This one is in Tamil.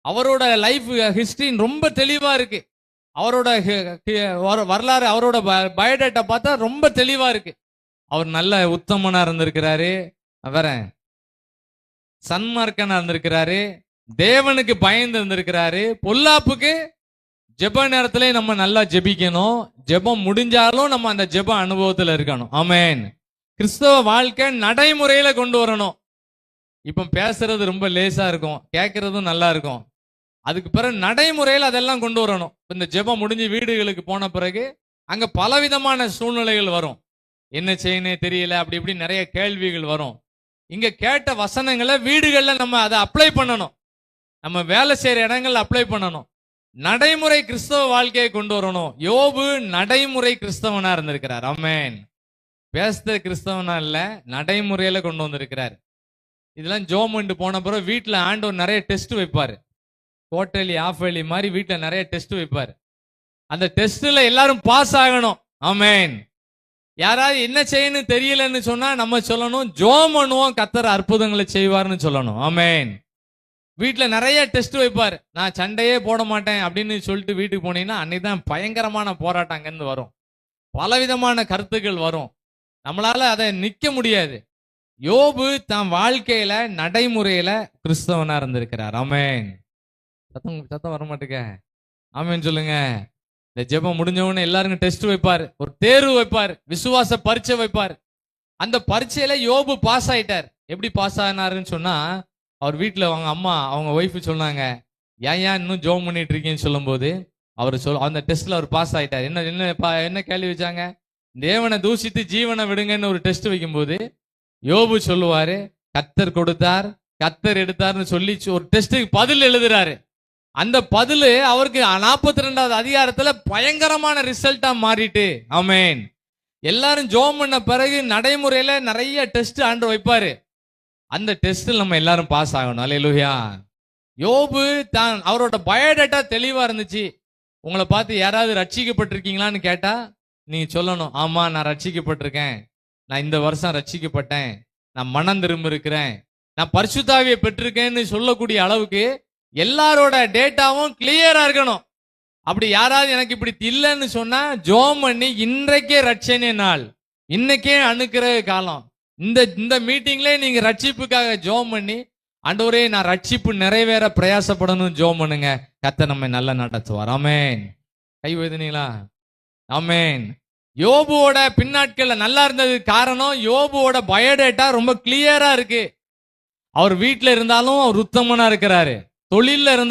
அவரோட லைஃப் ஹிஸ்டரி ரொம்ப தெளிவா இருக்கு. அவரோட வரலாறு, அவரோட பயோடேட்டா பார்த்தா ரொம்ப தெளிவா இருக்கு. அவர் நல்ல உத்தமனா இருந்திருக்கிறாரு, வேற சன்மார்க்கனா இருந்திருக்கிறாரு, தேவனுக்கு பயந்து இருந்திருக்கிறாரு. பொல்லாப்புக்கு ஜெப நேரத்திலே நம்ம நல்லா ஜெபிக்கணும். ஜெபம் முடிஞ்சாலும் நம்ம அந்த ஜெப அனுபவத்துல இருக்கணும். ஆமென். கிறிஸ்தவ வாழ்க்கை நடைமுறையில கொண்டு வரணும். இப்ப பேசுறது ரொம்ப லேசா இருக்கும், கேட்கறதும் நல்லா இருக்கும். அதுக்கு பிறகு நடைமுறையில் அதெல்லாம் கொண்டு வரணும். இந்த ஜெபம் முடிஞ்சு வீடுகளுக்கு போன பிறகு அங்க பலவிதமான சூழ்நிலைகள் வரும். என்ன செய்யணும் தெரியல, அப்படி இப்படி நிறைய கேள்விகள் வரும். இங்க கேட்ட வசனங்களை வீடுகள்ல நம்ம அதை அப்ளை பண்ணணும். நம்ம வேலை செய்யற இடங்கள்ல அப்ளை பண்ணணும். நடைமுறை கிறிஸ்தவ வாழ்க்கையை கொண்டு வரணும். யோபு நடைமுறை கிறிஸ்தவனா இருந்திருக்கிறார். ஆமென். பேசுற கிறிஸ்தவனா இல்ல, நடைமுறையில கொண்டு வந்திருக்கிறார். இதெல்லாம் ஜோமண்டு போன பிறகு வீட்டுல ஆண்டவர் நிறைய டெஸ்ட் வைப்பாரு. குவார்டர்லி, ஆஃப் இயர்லி மாதிரி வீட்டுல நிறைய டெஸ்ட் வைப்பாரு. அந்த டெஸ்ட்ல எல்லாரும் பாஸ் ஆகணும். ஆமென். யாராவது என்ன செய்யணும் தெரியலன்னு சொன்னா நம்ம சொல்லணும், ஜோம் பண்ணுவோம், கர்த்தர் அற்புதங்களை செய்வார்னு சொல்லணும். ஆமென். வீட்டுல நிறைய டெஸ்ட் வைப்பாரு. நான் சண்டையே போட மாட்டேன் அப்படின்னு சொல்லிட்டு வீட்டுக்கு போனீங்கன்னா அன்னைக்கு தான் பயங்கரமான போராட்டம் அங்கிருந்து வரும். பலவிதமான கருத்துக்கள் வரும். நம்மளால அதை நிக்க முடியாது. யோபு தன் வாழ்க்கையில நடைமுறையில கிறிஸ்தவனா இருந்திருக்கிறார். ஆமென். சத்தம் வர மாட்டேங்க. ஆமென் சொல்லுங்க. இந்த ஜெபம் முடிஞ்சவொன்னு எல்லாருக்கும் டெஸ்ட் வைப்பாரு, ஒரு தேர்வு வைப்பாரு, விசுவாச பரீட்சை வைப்பாரு. அந்த பரீட்சையில யோபு பாஸ் ஆயிட்டார். எப்படி பாஸ் ஆனாருன்னு சொன்னா, அவர் வீட்டுல அவங்க அம்மா, அவங்க ஒய்ஃப் சொன்னாங்க, ஏன் இன்னும் ஜெபம் பண்ணிட்டு இருக்கீங்கன்னு சொல்லும் போது அவர் அந்த டெஸ்ட்ல அவர் பாஸ் ஆயிட்டார். என்ன கேள்வி வச்சாங்க? தேவனை தூஷித்து ஜீவனை விடுங்கன்னு ஒரு டெஸ்ட் வைக்கும்போது யோபு சொல்லுவாரு, கர்த்தர் கொடுத்தார், கர்த்தர் எடுத்தார்னு சொல்லி ஒரு டெஸ்ட்டுக்கு பதில் எழுதுறாரு. அந்த பதில் அவருக்கு 42வது அதிகாரத்துல பயங்கரமான ரிசல்ட்டா மாறிட்டு. ஆமென். எல்லாரும் ஜெபம் பண்ண பிறகு நடைமுறையில நிறைய டெஸ்ட் ஆண்டவர் வைப்பாரு. அந்த டெஸ்ட்ல நம்ம எல்லாரும் பாஸ் ஆகணும். அல்லேலூயா. யோபு தான் அவரோட பயோடேட்டா தெளிவா இருந்துச்சு. உங்களை பார்த்து யாராவது ரட்சிக்கப்பட்டிருக்கீங்களான்னு கேட்டா நீங்க சொல்லணும், ஆமா நான் ரட்சிக்கப்பட்டிருக்கேன், நான் இந்த வருஷம் ரட்சிக்கப்பட்டேன், நான் மனம் திரும்ப இருக்கிறேன், நான் பரிசுத்தாவியை பெற்றிருக்கேன்னு சொல்லக்கூடிய அளவுக்கு எல்லாரோட டேட்டாவும் கிளியரா இருக்கணும். அப்படி யாராவது எனக்கு இப்படி இல்லைன்னு சொன்னா ஜெபம் பண்ணி, இன்றைக்கே ரட்சணை நாள், இன்னைக்கே அணுக்கிற காலம், இந்த மீட்டிங்ல நீங்க ரட்சிப்புக்காக ஜெபம் பண்ணி, ஆண்டவரே நான் ரட்சிப்பு நிறைவேற பிரயாசப்படணும் ஜெபம் பண்ணுங்க. கர்த்தர் நம்மை நல்லா நடத்துவார். ஆமென். கை வைத்தீங்களா? ஆமென். யோபுவோட பின்னாட்கள்ல நல்லா இருந்தது காரணம், யோபுவோட பயோடேட்டா ரொம்ப கிளியரா இருக்கு. அவர் வீட்டுல இருந்தாலும் அவர் உத்தமனா இருக்கிறாரு, தொழில இருந்தாலும்